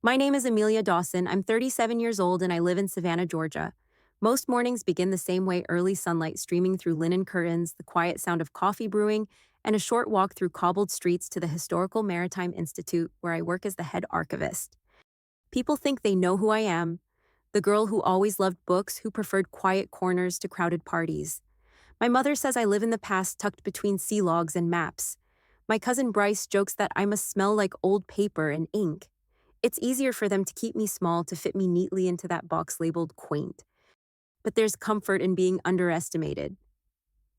My name is Amelia Dawson. I'm 37 years old and I live in Savannah, Georgia. Most mornings begin the same way: early sunlight streaming through linen curtains, the quiet sound of coffee brewing, and a short walk through cobbled streets to the historical Maritime Institute where I work as the head archivist. People think they know who I am, the girl who always loved books, who preferred quiet corners to crowded parties. My mother says I live in the past tucked between sea logs and maps. My cousin Bryce jokes that I must smell like old paper and ink. It's easier for them to keep me small, to fit me neatly into that box labeled quaint. But there's comfort in being underestimated.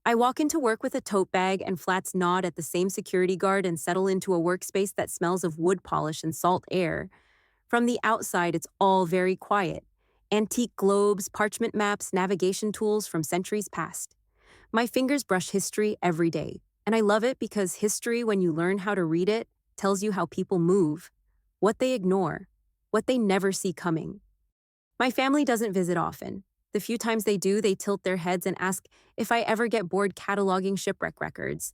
I walk into work with a tote bag and flats nod at the same security guard and settle into a workspace that smells of wood polish and salt air. From the outside, it's all very quiet. Antique globes, parchment maps, navigation tools from centuries past. My fingers brush history every day, and I love it because history, when you learn how to read it, tells you how people move, what they ignore, what they never see coming. My family doesn't visit often. The few times they do, they tilt their heads and ask if I ever get bored cataloging shipwreck records.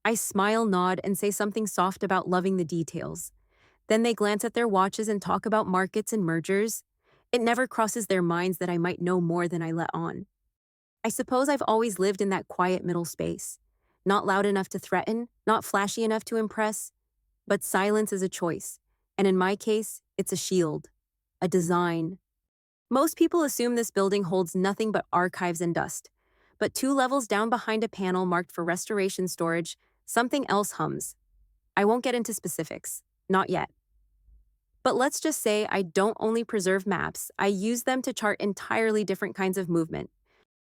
I smile, nod, and say something soft about loving the details. Then they glance at their watches and talk about markets and mergers. It never crosses their minds that I might know more than I let on. I suppose I've always lived in that quiet middle space. Not loud enough to threaten, not flashy enough to impress, but silence is a choice. And in my case, it's a shield, a design. Most people assume this building holds nothing but archives and dust. But 2 levels down behind a panel marked for restoration storage, something else hums. I won't get into specifics, not yet. But let's just say I don't only preserve maps, I use them to chart entirely different kinds of movement.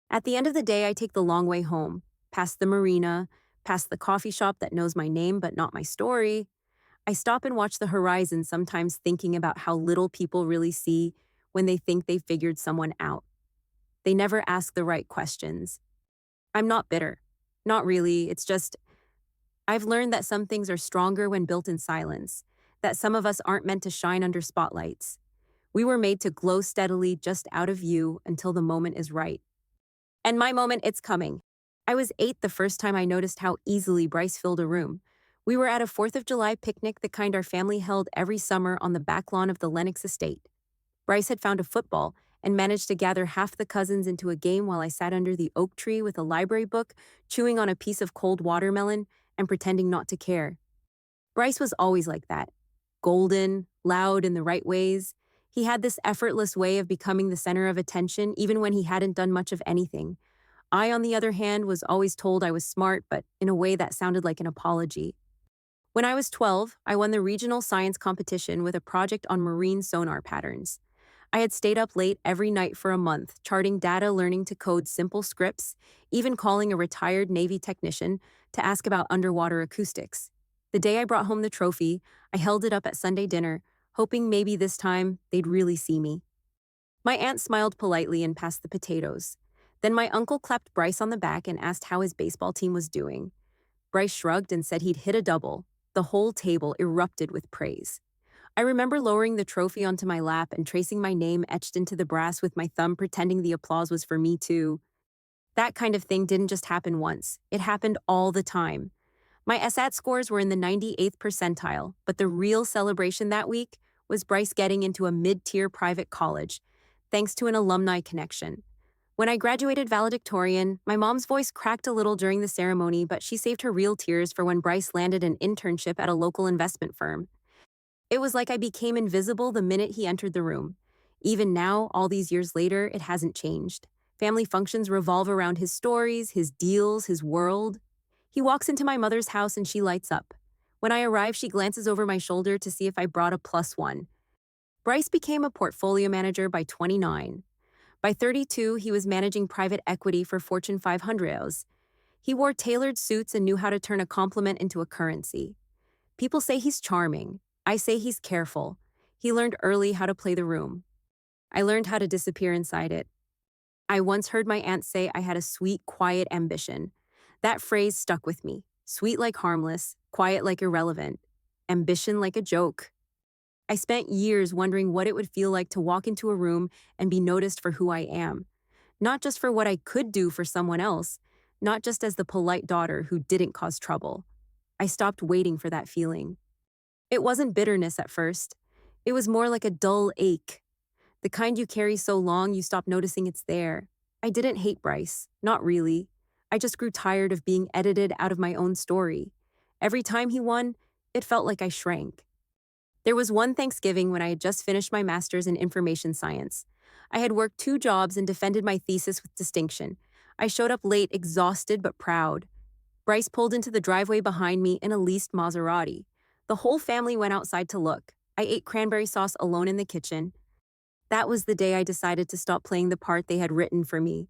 At the end of the day, I take the long way home, past the marina, past the coffee shop that knows my name but not my story. I stop and watch the horizon, sometimes thinking about how little people really see when they think they figured someone out. They never ask the right questions. I'm not bitter. Not really. It's just, I've learned that some things are stronger when built in silence, that some of us aren't meant to shine under spotlights. We were made to glow steadily just out of view until the moment is right. And my moment, it's coming. I was 8 the first time I noticed how easily Bryce filled a room. We were at a 4th of July picnic, the kind our family held every summer on the back lawn of the Lennox estate. Bryce had found a football and managed to gather half the cousins into a game while I sat under the oak tree with a library book, chewing on a piece of cold watermelon and pretending not to care. Bryce was always like that. Golden, loud in the right ways. He had this effortless way of becoming the center of attention even when he hadn't done much of anything. I, on the other hand, was always told I was smart, but in a way that sounded like an apology. When I was 12, I won the regional science competition with a project on marine sonar patterns. I had stayed up late every night for a month, charting data, learning to code simple scripts, even calling a retired Navy technician to ask about underwater acoustics. The day I brought home the trophy, I held it up at Sunday dinner, hoping maybe this time they'd really see me. My aunt smiled politely and passed the potatoes. Then my uncle clapped Bryce on the back and asked how his baseball team was doing. Bryce shrugged and said he'd hit a double. The whole table erupted with praise. I remember lowering the trophy onto my lap and tracing my name etched into the brass with my thumb, pretending the applause was for me too. That kind of thing didn't just happen once. It happened all the time. My SAT scores were in the 98th percentile, but the real celebration that week was Bryce getting into a mid-tier private college, thanks to an alumni connection. When I graduated valedictorian, my mom's voice cracked a little during the ceremony, but she saved her real tears for when Bryce landed an internship at a local investment firm. It was like I became invisible the minute he entered the room. Even now, all these years later, it hasn't changed. Family functions revolve around his stories, his deals, his world. He walks into my mother's house and she lights up. When I arrive, she glances over my shoulder to see if I brought a +1. Bryce became a portfolio manager by 29. By 32, he was managing private equity for Fortune 500s. He wore tailored suits and knew how to turn a compliment into a currency. People say he's charming. I say he's careful. He learned early how to play the room. I learned how to disappear inside it. I once heard my aunt say I had a sweet, quiet ambition. That phrase stuck with me. Sweet like harmless, quiet like irrelevant, ambition like a joke. I spent years wondering what it would feel like to walk into a room and be noticed for who I am. Not just for what I could do for someone else, not just as the polite daughter who didn't cause trouble. I stopped waiting for that feeling. It wasn't bitterness at first. It was more like a dull ache, the kind you carry so long you stop noticing it's there. I didn't hate Bryce, not really. I just grew tired of being edited out of my own story. Every time he won, it felt like I shrank. There was one Thanksgiving when I had just finished my master's in information science. I had worked 2 jobs and defended my thesis with distinction. I showed up late, exhausted but proud. Bryce pulled into the driveway behind me in a leased Maserati. The whole family went outside to look. I ate cranberry sauce alone in the kitchen. That was the day I decided to stop playing the part they had written for me.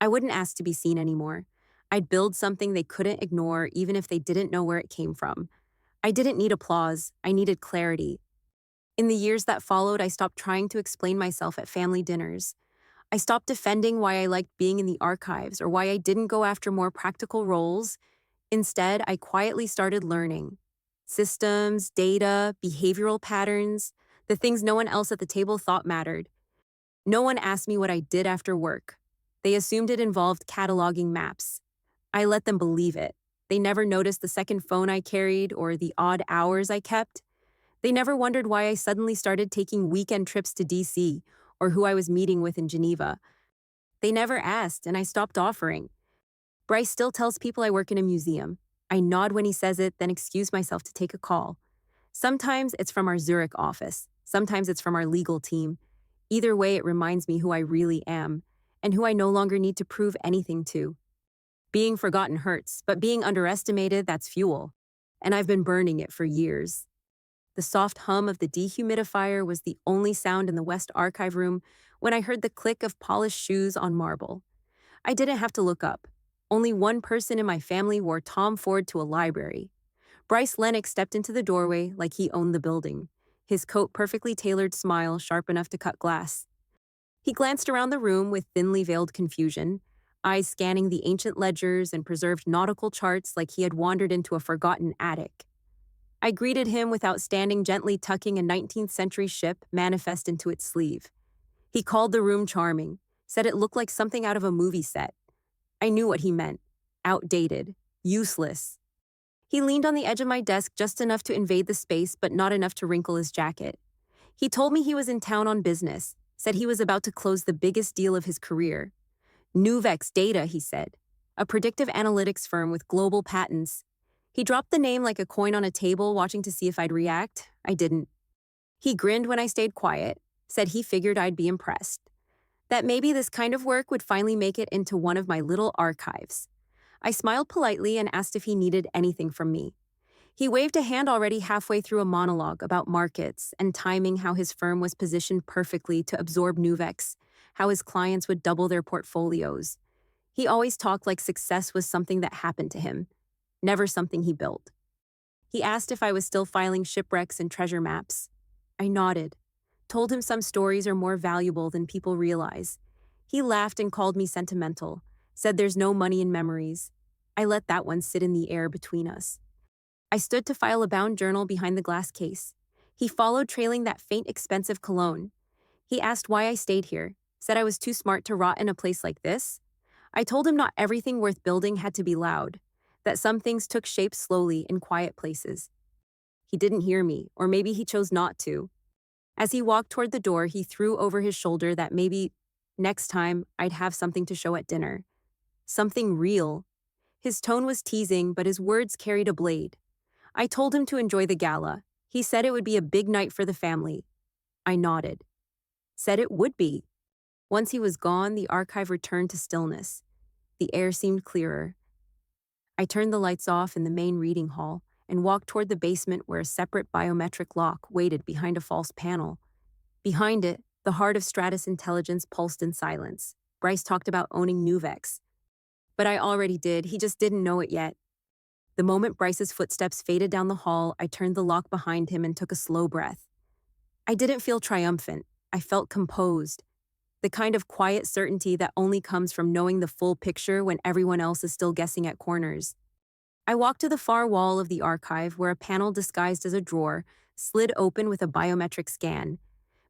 I wouldn't ask to be seen anymore. I'd build something they couldn't ignore even if they didn't know where it came from. I didn't need applause, I needed clarity. In the years that followed, I stopped trying to explain myself at family dinners. I stopped defending why I liked being in the archives or why I didn't go after more practical roles. Instead, I quietly started learning. Systems, data, behavioral patterns, the things no one else at the table thought mattered. No one asked me what I did after work. They assumed it involved cataloging maps. I let them believe it. They never noticed the second phone I carried or the odd hours I kept. They never wondered why I suddenly started taking weekend trips to DC or who I was meeting with in Geneva. They never asked, and I stopped offering. Bryce still tells people I work in a museum. I nod when he says it, then excuse myself to take a call. Sometimes it's from our Zurich office. Sometimes it's from our legal team. Either way, it reminds me who I really am and who I no longer need to prove anything to. Being forgotten hurts, but being underestimated, that's fuel. And I've been burning it for years. The soft hum of the dehumidifier was the only sound in the West Archive room when I heard the click of polished shoes on marble. I didn't have to look up. Only one person in my family wore Tom Ford to a library. Bryce Lennox stepped into the doorway like he owned the building, his coat perfectly tailored smile sharp enough to cut glass. He glanced around the room with thinly veiled confusion, eyes scanning the ancient ledgers and preserved nautical charts like he had wandered into a forgotten attic. I greeted him without standing, gently tucking a 19th century ship manifest into its sleeve. He called the room charming, said it looked like something out of a movie set. I knew what he meant. Outdated. Useless. He leaned on the edge of my desk just enough to invade the space, but not enough to wrinkle his jacket. He told me he was in town on business, said he was about to close the biggest deal of his career. Nuvex Data, he said. A predictive analytics firm with global patents. He dropped the name like a coin on a table, watching to see if I'd react. I didn't. He grinned when I stayed quiet, said he figured I'd be impressed. That maybe this kind of work would finally make it into one of my little archives. I smiled politely and asked if he needed anything from me. He waved a hand already halfway through a monologue about markets and timing, how his firm was positioned perfectly to absorb Nuvex, how his clients would double their portfolios. He always talked like success was something that happened to him, never something he built. He asked if I was still filing shipwrecks and treasure maps. I nodded, told him some stories are more valuable than people realize. He laughed and called me sentimental, said there's no money in memories. I let that one sit in the air between us. I stood to file a bound journal behind the glass case. He followed, trailing that faint, expensive cologne. He asked why I stayed here, said I was too smart to rot in a place like this. I told him not everything worth building had to be loud, that some things took shape slowly in quiet places. He didn't hear me, or maybe he chose not to. As he walked toward the door, he threw over his shoulder that maybe next time I'd have something to show at dinner. Something real. His tone was teasing, but his words carried a blade. I told him to enjoy the gala. He said it would be a big night for the family. I nodded. Said it would be. Once he was gone, the archive returned to stillness. The air seemed clearer. I turned the lights off in the main reading hall and walked toward the basement where a separate biometric lock waited behind a false panel. Behind it, the heart of Stratus Intelligence pulsed in silence. Bryce talked about owning Nuvex. But I already did, he just didn't know it yet. The moment Bryce's footsteps faded down the hall, I turned the lock behind him and took a slow breath. I didn't feel triumphant. I felt composed. The kind of quiet certainty that only comes from knowing the full picture when everyone else is still guessing at corners. I walked to the far wall of the archive where a panel disguised as a drawer slid open with a biometric scan.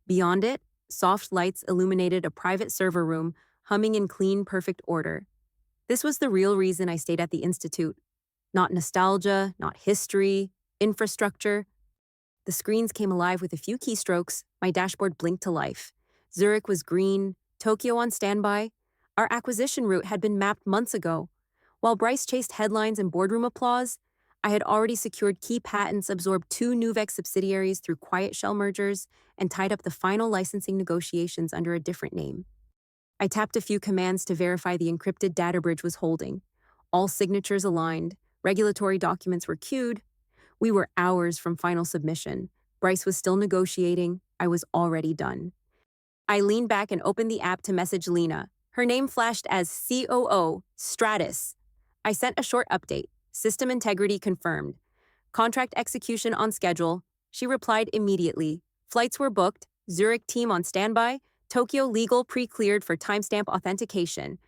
Beyond it, soft lights illuminated a private server room humming in clean, perfect order. This was the real reason I stayed at the Institute. Not nostalgia, not history, infrastructure. The The screens came alive with a few keystrokes. My dashboard blinked to life. Zurich was green, Tokyo on standby. Our acquisition route had been mapped months ago. While Bryce chased headlines and boardroom applause, I had already secured key patents, absorbed two Nuvex subsidiaries through quiet shell mergers, and tied up the final licensing negotiations under a different name. I tapped a few commands to verify the encrypted data bridge was holding. All signatures aligned, regulatory documents were queued. We were hours from final submission. Bryce was still negotiating. I was already done. I leaned back and opened the app to message Lena. Her name flashed as COO, Stratus. I sent a short update. System integrity confirmed. Contract execution on schedule. She replied immediately. Flights were booked. Zurich team on standby. Tokyo legal pre-cleared for timestamp authentication.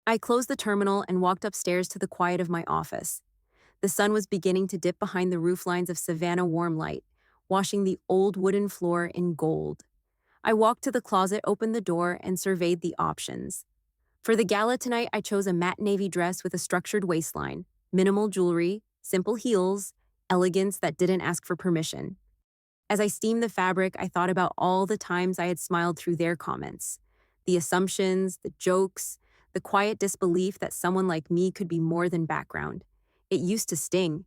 I closed the terminal and walked upstairs to the quiet of my office. The sun was beginning to dip behind the rooflines of Savannah warm light, washing the old wooden floor in gold. I walked to the closet, opened the door, and surveyed the options. For the gala tonight, I chose a matte navy dress with a structured waistline, minimal jewelry, simple heels, elegance that didn't ask for permission. As I steamed the fabric, I thought about all the times I had smiled through their comments. The assumptions, the jokes, the quiet disbelief that someone like me could be more than background. It used to sting.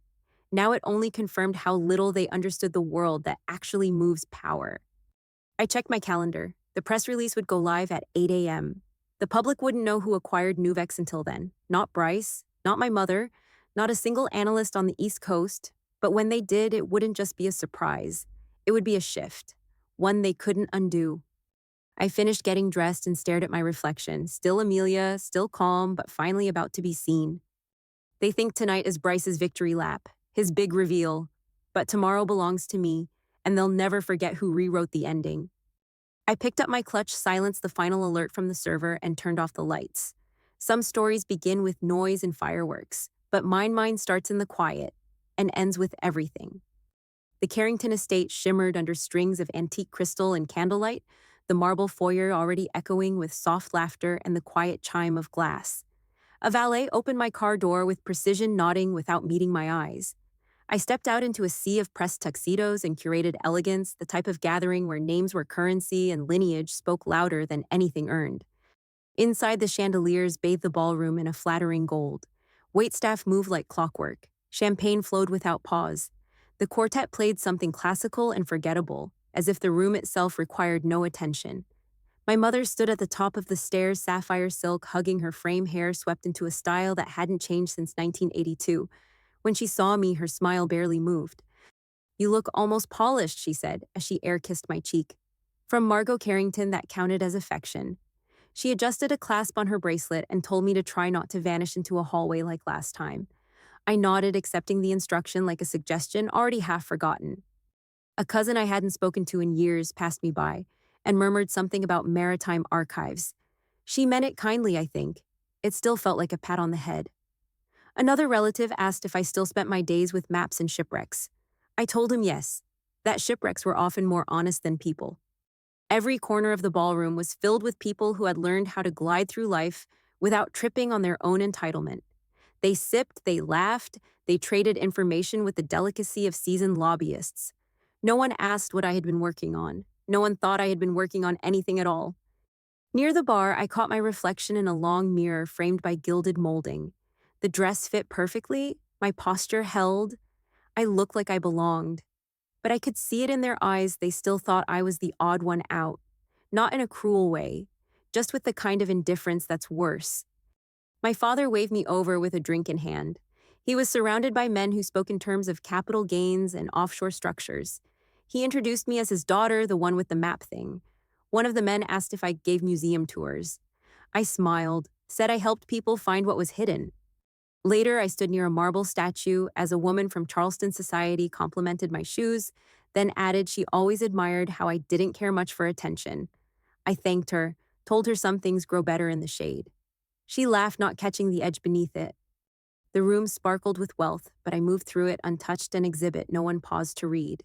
Now it only confirmed how little they understood the world that actually moves power. I checked my calendar. The press release would go live at 8 a.m. The public wouldn't know who acquired Nuvex until then. Not Bryce, not my mother, not a single analyst on the East Coast. But when they did, it wouldn't just be a surprise. It would be a shift, one they couldn't undo. I finished getting dressed and stared at my reflection, still Amelia, still calm, but finally about to be seen. They think tonight is Bryce's victory lap, his big reveal. But tomorrow belongs to me, and they'll never forget who rewrote the ending. I picked up my clutch, silenced the final alert from the server, and turned off the lights. Some stories begin with noise and fireworks, but mine starts in the quiet and ends with everything. The Carrington estate shimmered under strings of antique crystal and candlelight, the marble foyer already echoing with soft laughter and the quiet chime of glass. A valet opened my car door with precision, nodding without meeting my eyes. I stepped out into a sea of pressed tuxedos and curated elegance, the type of gathering where names were currency and lineage spoke louder than anything earned. Inside, the chandeliers bathed the ballroom in a flattering gold. Waitstaff moved like clockwork. Champagne flowed without pause. The quartet played something classical and forgettable, as if the room itself required no attention. My mother stood at the top of the stairs, sapphire silk hugging her frame hair swept into a style that hadn't changed since 1982. When she saw me, her smile barely moved. "You look almost polished," she said, as she air-kissed my cheek. From Margot Carrington, that counted as affection. She adjusted a clasp on her bracelet and told me to try not to vanish into a hallway like last time. I nodded, accepting the instruction like a suggestion already half forgotten. A cousin I hadn't spoken to in years passed me by and murmured something about maritime archives. She meant it kindly, I think. It still felt like a pat on the head. Another relative asked if I still spent my days with maps and shipwrecks. I told him yes, that shipwrecks were often more honest than people. Every corner of the ballroom was filled with people who had learned how to glide through life without tripping on their own entitlement. They sipped, they laughed, they traded information with the delicacy of seasoned lobbyists. No one asked what I had been working on. No one thought I had been working on anything at all. Near the bar, I caught my reflection in a long mirror framed by gilded molding. The dress fit perfectly, my posture held. I looked like I belonged. But I could see it in their eyes, they still thought I was the odd one out. Not in a cruel way, just with the kind of indifference that's worse. My father waved me over with a drink in hand. He was surrounded by men who spoke in terms of capital gains and offshore structures. He introduced me as his daughter, the one with the map thing. One of the men asked if I gave museum tours. I smiled, said I helped people find what was hidden. Later, I stood near a marble statue as a woman from Charleston society complimented my shoes, then added she always admired how I didn't care much for attention. I thanked her, told her some things grow better in the shade. She laughed, not catching the edge beneath it. The room sparkled with wealth, but I moved through it untouched, an exhibit no one paused to read.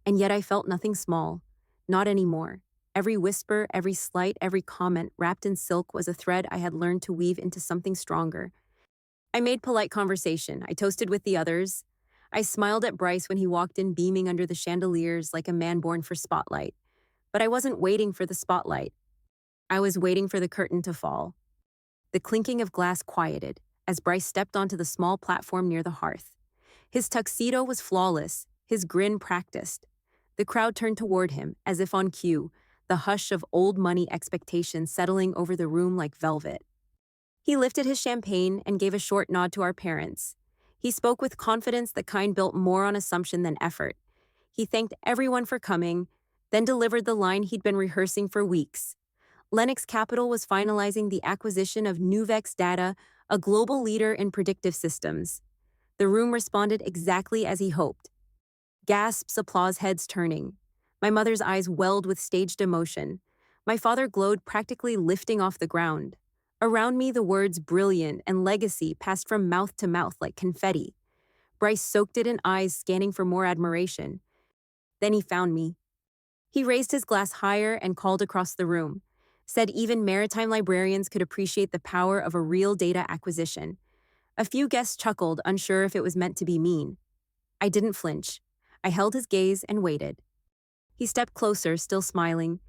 And yet I felt nothing small. Not anymore. Every whisper, every slight, every comment wrapped in silk was a thread I had learned to weave into something stronger. I made polite conversation. I toasted with the others. I smiled at Bryce when he walked in beaming under the chandeliers like a man born for spotlight. But I wasn't waiting for the spotlight. I was waiting for the curtain to fall. The clinking of glass quieted as Bryce stepped onto the small platform near the hearth. His tuxedo was flawless, his grin practiced. The crowd turned toward him, as if on cue, the hush of old money expectations settling over the room like velvet. He lifted his champagne and gave a short nod to our parents. He spoke with confidence the kind built more on assumption than effort. He thanked everyone for coming, then delivered the line he'd been rehearsing for weeks. Lennox Capital was finalizing the acquisition of Nuvex Data, a global leader in predictive systems. The room responded exactly as he hoped. Gasps, applause, heads turning. My mother's eyes welled with staged emotion. My father glowed, practically lifting off the ground. Around me, the words brilliant and legacy passed from mouth to mouth like confetti. Bryce soaked it in, eyes scanning for more admiration. Then he found me. He raised his glass higher and called across the room. Said even maritime librarians could appreciate the power of a real data acquisition. A few guests chuckled, unsure if it was meant to be mean. I didn't flinch. I held his gaze and waited. He stepped closer, still smiling,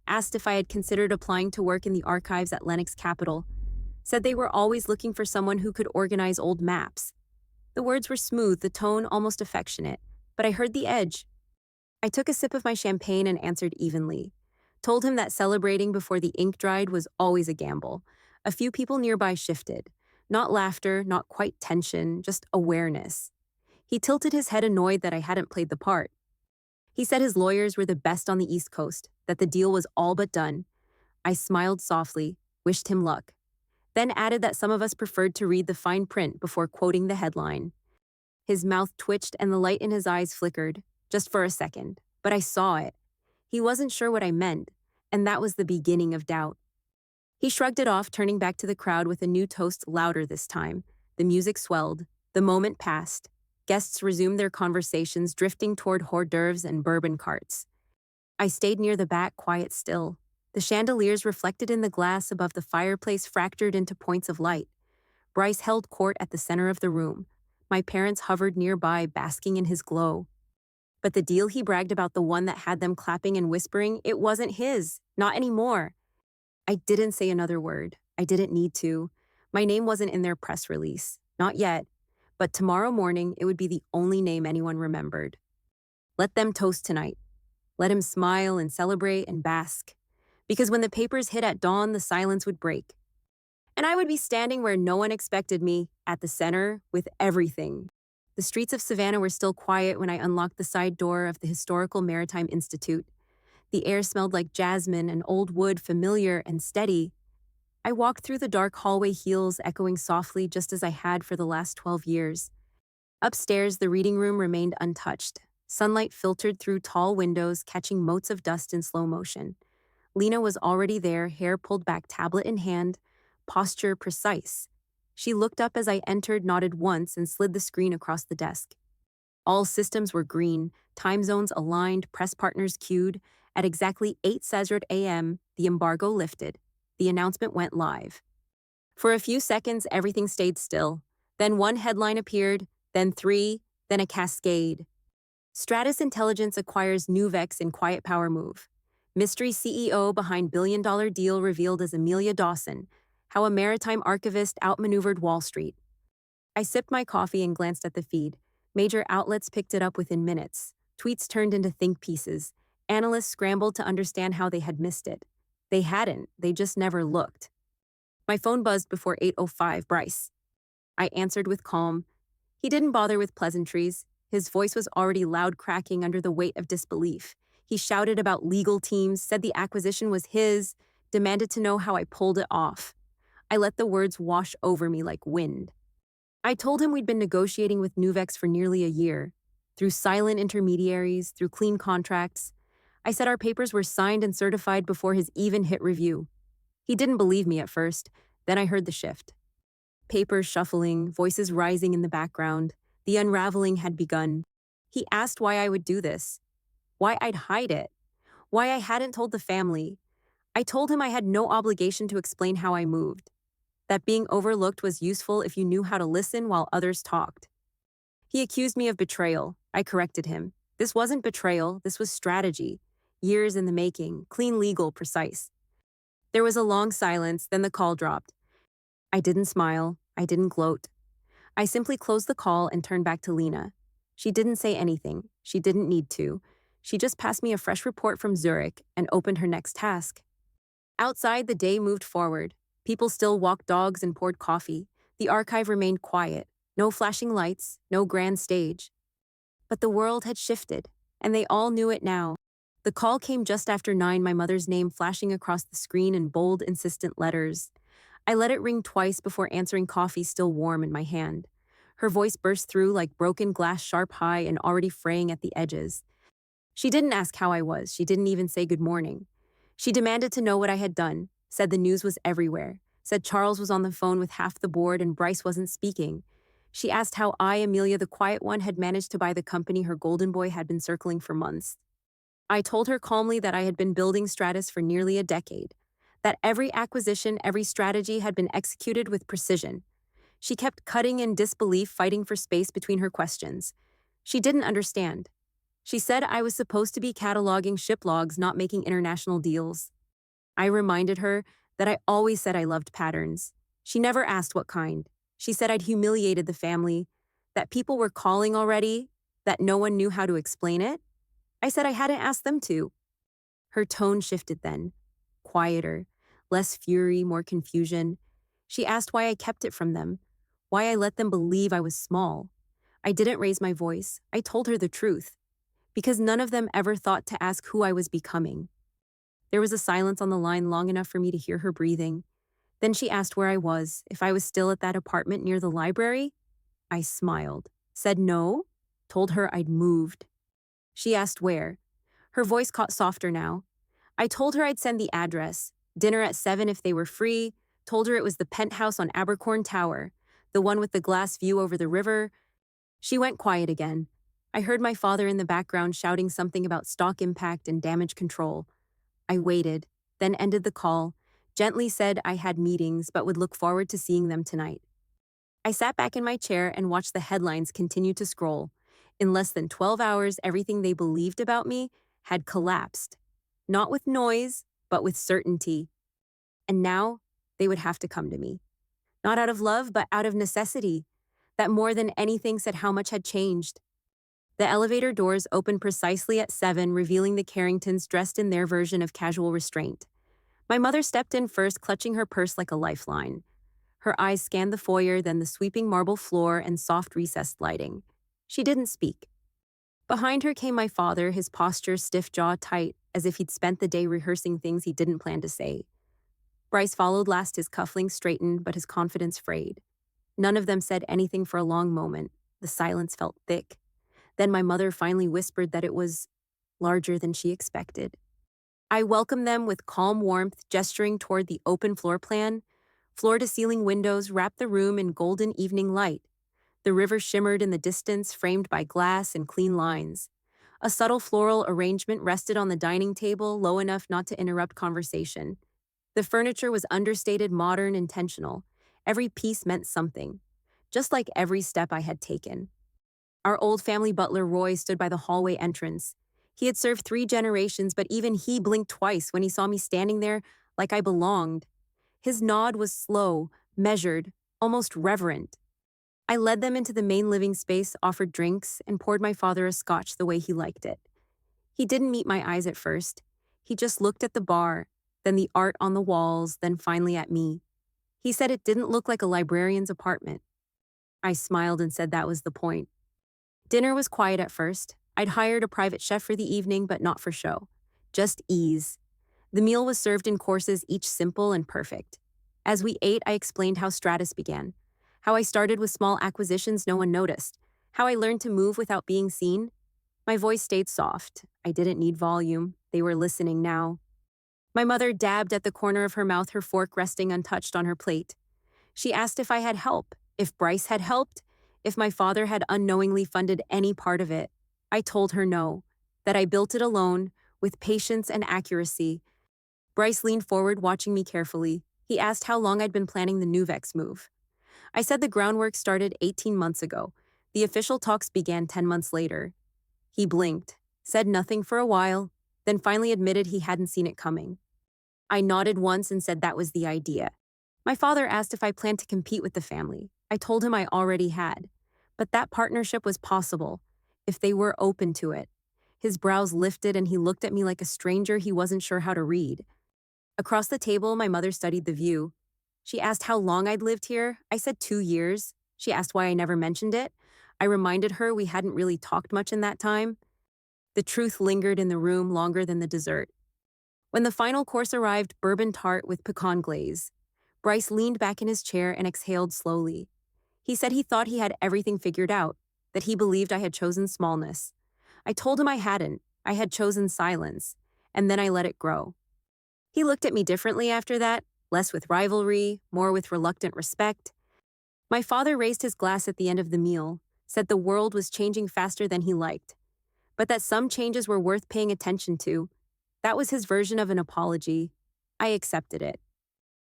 asked if I had considered applying to work in the archives at Lennox Capital, said they were always looking for someone who could organize old maps. The words were smooth, the tone almost affectionate, but I heard the edge. I took a sip of my champagne and answered evenly. Told him that celebrating before the ink dried was always a gamble. A few people nearby shifted. Not laughter, not quite tension, just awareness. He tilted his head, annoyed that I hadn't played the part. He said his lawyers were the best on the East Coast, that the deal was all but done. I smiled softly, wished him luck, then added that some of us preferred to read the fine print before quoting the headline. His mouth twitched and the light in his eyes flickered, just for a second, but I saw it. He wasn't sure what I meant, and that was the beginning of doubt. He shrugged it off, turning back to the crowd with a new toast, louder this time. The music swelled. The moment passed. Guests resumed their conversations, drifting toward hors d'oeuvres and bourbon carts. I stayed near the back, quiet still. The chandeliers reflected in the glass above the fireplace fractured into points of light. Bryce held court at the center of the room. My parents hovered nearby, basking in his glow. But the deal he bragged about, the one that had them clapping and whispering, it wasn't his. Not anymore. I didn't say another word. I didn't need to. My name wasn't in their press release. Not yet. But tomorrow morning, it would be the only name anyone remembered. Let them toast tonight. Let him smile and celebrate and bask. Because when the papers hit at dawn, the silence would break. And I would be standing where no one expected me, at the center, with everything. The streets of Savannah were still quiet when I unlocked the side door of the Historical Maritime Institute. The air smelled like jasmine and old wood, familiar and steady. I walked through the dark hallway, heels echoing softly just as I had for the last 12 years. Upstairs, the reading room remained untouched. Sunlight filtered through tall windows, catching motes of dust in slow motion. Lena was already there, hair pulled back, tablet in hand, posture precise. She looked up as I entered, nodded once, and slid the screen across the desk. All systems were green, time zones aligned, press partners queued. At exactly 8:00 a.m., the embargo lifted. The announcement went live. For a few seconds, everything stayed still. Then one headline appeared, then three, then a cascade. Stratus Intelligence acquires Nuvex in quiet power move. Mystery CEO behind billion-dollar deal revealed as Amelia Dawson. How a maritime archivist outmaneuvered Wall Street. I sipped my coffee and glanced at the feed. Major outlets picked it up within minutes. Tweets turned into think pieces. Analysts scrambled to understand how they had missed it. They hadn't, they just never looked. My phone buzzed before 8:05, Bryce. I answered with calm. He didn't bother with pleasantries. His voice was already loud, cracking under the weight of disbelief. He shouted about legal teams, said the acquisition was his, demanded to know how I pulled it off. I let the words wash over me like wind. I told him we'd been negotiating with Nuvex for nearly a year, through silent intermediaries, through clean contracts. I said our papers were signed and certified before his even hit review. He didn't believe me at first. Then I heard the shift. Papers shuffling, voices rising in the background. The unraveling had begun. He asked why I would do this, why I'd hide it, why I hadn't told the family. I told him I had no obligation to explain how I moved, that being overlooked was useful if you knew how to listen while others talked. He accused me of betrayal. I corrected him. This wasn't betrayal, this was strategy. Years in the making, clean legal, precise. There was a long silence, then the call dropped. I didn't smile. I didn't gloat. I simply closed the call and turned back to Lena. She didn't say anything. She didn't need to. She just passed me a fresh report from Zurich and opened her next task. Outside, the day moved forward. People still walked dogs and poured coffee. The archive remained quiet. No flashing lights, no grand stage. But the world had shifted, and they all knew it now. The call came just after 9, my mother's name flashing across the screen in bold, insistent letters. I let it ring twice before answering, coffee still warm in my hand. Her voice burst through like broken glass, sharp high and already fraying at the edges. She didn't ask how I was. She didn't even say good morning. She demanded to know what I had done, said the news was everywhere, said Charles was on the phone with half the board and Bryce wasn't speaking. She asked how I, Amelia the quiet one, had managed to buy the company her golden boy had been circling for months. I told her calmly that I had been building Stratus for nearly a decade, that every acquisition, every strategy had been executed with precision. She kept cutting in disbelief, fighting for space between her questions. She didn't understand. She said I was supposed to be cataloging ship logs, not making international deals. I reminded her that I always said I loved patterns. She never asked what kind. She said I'd humiliated the family, that people were calling already, that no one knew how to explain it. I said I hadn't asked them to. Her tone shifted then, quieter, less fury, more confusion. She asked why I kept it from them, why I let them believe I was small. I didn't raise my voice. I told her the truth, because none of them ever thought to ask who I was becoming. There was a silence on the line long enough for me to hear her breathing. Then she asked where I was, if I was still at that apartment near the library. I smiled, said no, told her I'd moved. She asked where. Her voice caught softer now. I told her I'd send the address, dinner at 7 if they were free, told her it was the penthouse on Abercorn Tower, the one with the glass view over the river. She went quiet again. I heard my father in the background shouting something about stock impact and damage control. I waited, then ended the call, gently said I had meetings but would look forward to seeing them tonight. I sat back in my chair and watched the headlines continue to scroll. In less than 12 hours, everything they believed about me had collapsed. Not with noise, but with certainty. And now, they would have to come to me. Not out of love, but out of necessity. That more than anything said how much had changed. The elevator doors opened precisely at 7, revealing the Carringtons dressed in their version of casual restraint. My mother stepped in first, clutching her purse like a lifeline. Her eyes scanned the foyer, then the sweeping marble floor and soft recessed lighting. She didn't speak. Behind her came my father, his posture stiff, jaw tight, as if he'd spent the day rehearsing things he didn't plan to say. Bryce followed last, his cufflinks straightened, but his confidence frayed. None of them said anything for a long moment. The silence felt thick. Then my mother finally whispered that it was larger than she expected. I welcomed them with calm warmth, gesturing toward the open floor plan. Floor-to-ceiling windows wrapped the room in golden evening light. The river shimmered in the distance, framed by glass and clean lines. A subtle floral arrangement rested on the dining table, low enough not to interrupt conversation. The furniture was understated, modern, intentional. Every piece meant something, just like every step I had taken. Our old family butler, Roy, stood by the hallway entrance. He had served 3 generations, but even he blinked twice when he saw me standing there like I belonged. His nod was slow, measured, almost reverent. I led them into the main living space, offered drinks, and poured my father a scotch the way he liked it. He didn't meet my eyes at first. He just looked at the bar, then the art on the walls, then finally at me. He said it didn't look like a librarian's apartment. I smiled and said that was the point. Dinner was quiet at first. I'd hired a private chef for the evening, but not for show. Just ease. The meal was served in courses, each simple and perfect. As we ate, I explained how Stratus began, how I started with small acquisitions no one noticed, how I learned to move without being seen. My voice stayed soft. I didn't need volume. They were listening now. My mother dabbed at the corner of her mouth, her fork resting untouched on her plate. She asked if I had help, if Bryce had helped, if my father had unknowingly funded any part of it. I told her no, that I built it alone, with patience and accuracy. Bryce leaned forward, watching me carefully. He asked how long I'd been planning the Nuvex move. I said the groundwork started 18 months ago. The official talks began 10 months later. He blinked, said nothing for a while, then finally admitted he hadn't seen it coming. I nodded once and said that was the idea. My father asked if I planned to compete with the family. I told him I already had. But that partnership was possible, if they were open to it. His brows lifted and he looked at me like a stranger he wasn't sure how to read. Across the table, my mother studied the view. She asked how long I'd lived here. I said 2 years. She asked why I never mentioned it. I reminded her we hadn't really talked much in that time. The truth lingered in the room longer than the dessert. When the final course arrived, bourbon tart with pecan glaze, Bryce leaned back in his chair and exhaled slowly. He said he thought he had everything figured out, that he believed I had chosen smallness. I told him I hadn't. I had chosen silence, and then I let it grow. He looked at me differently after that, less with rivalry, more with reluctant respect. My father raised his glass at the end of the meal, said the world was changing faster than he liked, but that some changes were worth paying attention to. That was his version of an apology. I accepted it.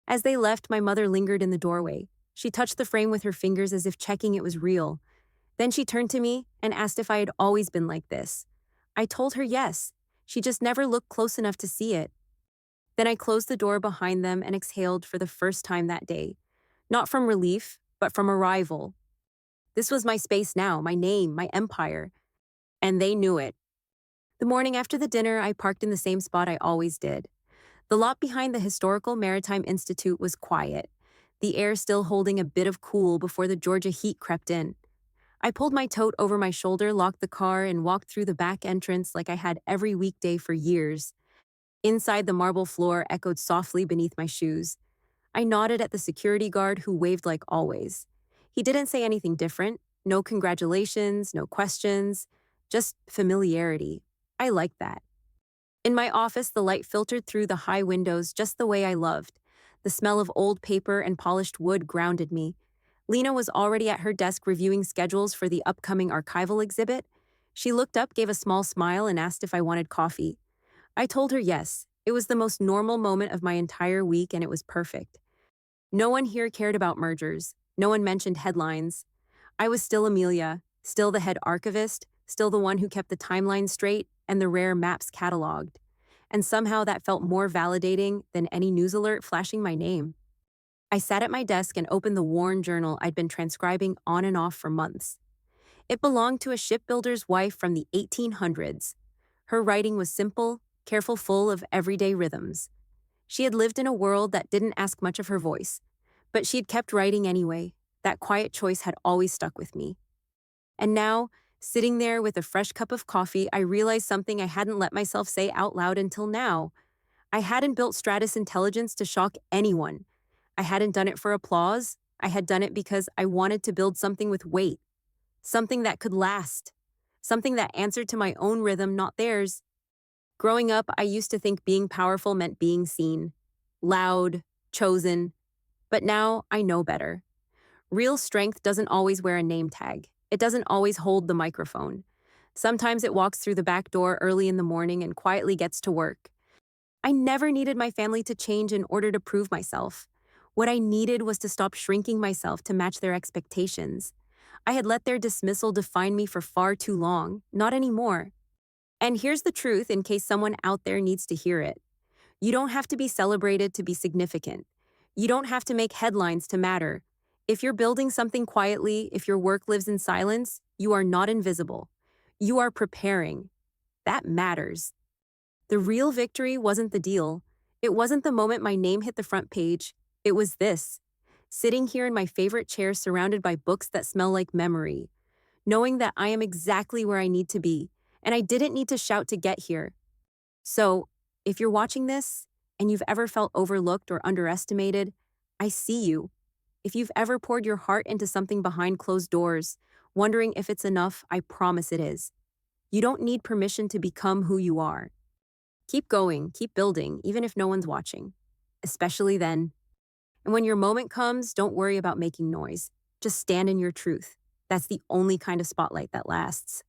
As they left, my mother lingered in the doorway. She touched the frame with her fingers as if checking it was real. Then she turned to me and asked if I had always been like this. I told her yes. She just never looked close enough to see it. Then I closed the door behind them and exhaled for the first time that day. Not from relief, but from arrival. This was my space now, my name, my empire. And they knew it. The morning after the dinner, I parked in the same spot I always did. The lot behind the Historical Maritime Institute was quiet, the air still holding a bit of cool before the Georgia heat crept in. I pulled my tote over my shoulder, locked the car, and walked through the back entrance like I had every weekday for years. Inside, the marble floor echoed softly beneath my shoes. I nodded at the security guard who waved like always. He didn't say anything different. No congratulations, no questions, just familiarity. I liked that. In my office, the light filtered through the high windows just the way I loved. The smell of old paper and polished wood grounded me. Lena was already at her desk reviewing schedules for the upcoming archival exhibit. She looked up, gave a small smile, and asked if I wanted coffee. I told her yes. It was the most normal moment of my entire week, and it was perfect. No one here cared about mergers. No one mentioned headlines. I was still Amelia, still the head archivist, still the one who kept the timeline straight and the rare maps cataloged. And somehow that felt more validating than any news alert flashing my name. I sat at my desk and opened the worn journal I'd been transcribing on and off for months. It belonged to a shipbuilder's wife from the 1800s. Her writing was simple, careful, full of everyday rhythms. She had lived in a world that didn't ask much of her voice, but she'd kept writing anyway. That quiet choice had always stuck with me. And now, sitting there with a fresh cup of coffee, I realized something I hadn't let myself say out loud until now. I hadn't built Stratus Intelligence to shock anyone. I hadn't done it for applause. I had done it because I wanted to build something with weight, something that could last, something that answered to my own rhythm, not theirs. Growing up, I used to think being powerful meant being seen, loud, chosen. But now I know better. Real strength doesn't always wear a name tag. It doesn't always hold the microphone. Sometimes it walks through the back door early in the morning and quietly gets to work. I never needed my family to change in order to prove myself. What I needed was to stop shrinking myself to match their expectations. I had let their dismissal define me for far too long, not anymore. And here's the truth in case someone out there needs to hear it. You don't have to be celebrated to be significant. You don't have to make headlines to matter. If you're building something quietly, if your work lives in silence, you are not invisible. You are preparing. That matters. The real victory wasn't the deal. It wasn't the moment my name hit the front page. It was this. Sitting here in my favorite chair surrounded by books that smell like memory, knowing that I am exactly where I need to be, and I didn't need to shout to get here. So, if you're watching this, and you've ever felt overlooked or underestimated, I see you. If you've ever poured your heart into something behind closed doors, wondering if it's enough, I promise it is. You don't need permission to become who you are. Keep going, keep building, even if no one's watching. Especially then. And when your moment comes, don't worry about making noise. Just stand in your truth. That's the only kind of spotlight that lasts.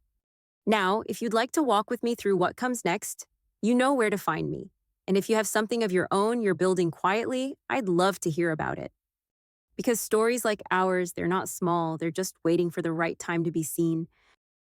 Now, if you'd like to walk with me through what comes next, you know where to find me. And if you have something of your own you're building quietly, I'd love to hear about it. Because stories like ours, they're not small, they're just waiting for the right time to be seen.